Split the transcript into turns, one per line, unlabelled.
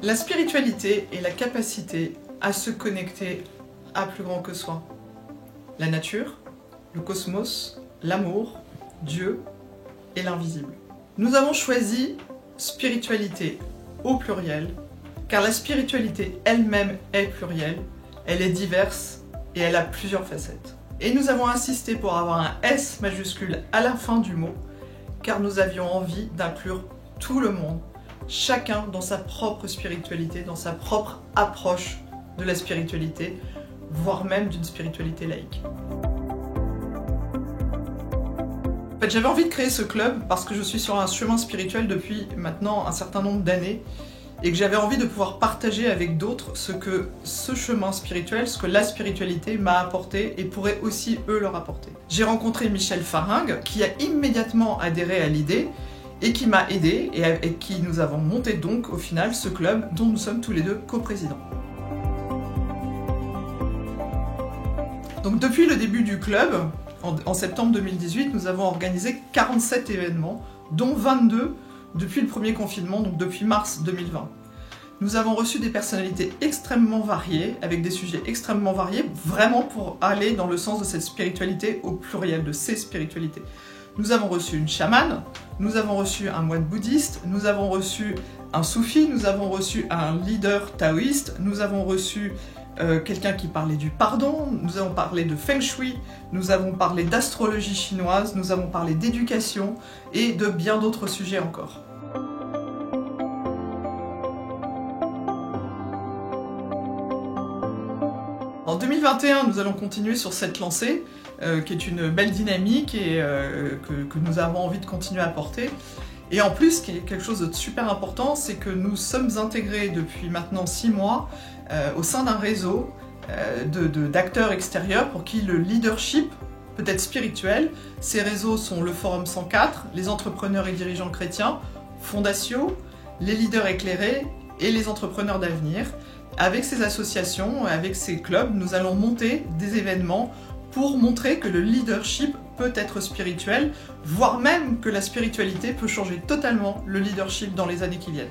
La spiritualité est la capacité à se connecter à plus grand que soi. La nature, le cosmos, l'amour, Dieu et l'invisible. Nous avons choisi spiritualité au pluriel, car la spiritualité elle-même est plurielle, elle est diverse et elle a plusieurs facettes. Et nous avons insisté pour avoir un S majuscule à la fin du mot, car nous avions envie d'inclure tout le monde, chacun dans sa propre spiritualité, dans sa propre approche de la spiritualité, voire même d'une spiritualité laïque. En fait, j'avais envie de créer ce club parce que je suis sur un chemin spirituel depuis maintenant un certain nombre d'années et que j'avais envie de pouvoir partager avec d'autres ce que ce chemin spirituel, ce que la spiritualité m'a apporté et pourrait aussi eux leur apporter. J'ai rencontré Michel Faringue qui a immédiatement adhéré à l'idée et qui m'a aidé et avec qui nous avons monté donc au final ce club dont nous sommes tous les deux coprésidents. Donc depuis le début du club, en septembre 2018, nous avons organisé 47 événements, dont 22 depuis le premier confinement, donc depuis mars 2020. Nous avons reçu des personnalités extrêmement variées, avec des sujets extrêmement variés, vraiment pour aller dans le sens de cette spiritualité au pluriel, de ces spiritualités. Nous avons reçu une chamane, nous avons reçu un moine bouddhiste, nous avons reçu un soufi, nous avons reçu un leader taoïste, nous avons reçu quelqu'un qui parlait du pardon, nous avons parlé de feng shui, nous avons parlé d'astrologie chinoise, nous avons parlé d'éducation et de bien d'autres sujets encore. En 2021, nous allons continuer sur cette lancée, qui est une belle dynamique et que nous avons envie de continuer à porter. Et en plus, ce qui est quelque chose de super important, c'est que nous sommes intégrés depuis maintenant 6 mois au sein d'un réseau d'acteurs extérieurs pour qui le leadership peut être spirituel. Ces réseaux sont le Forum 104, les entrepreneurs et dirigeants chrétiens, Fondatio, les leaders éclairés et les entrepreneurs d'avenir. Avec ces associations, avec ces clubs, nous allons monter des événements pour montrer que le leadership peut être spirituel, voire même que la spiritualité peut changer totalement le leadership dans les années qui viennent.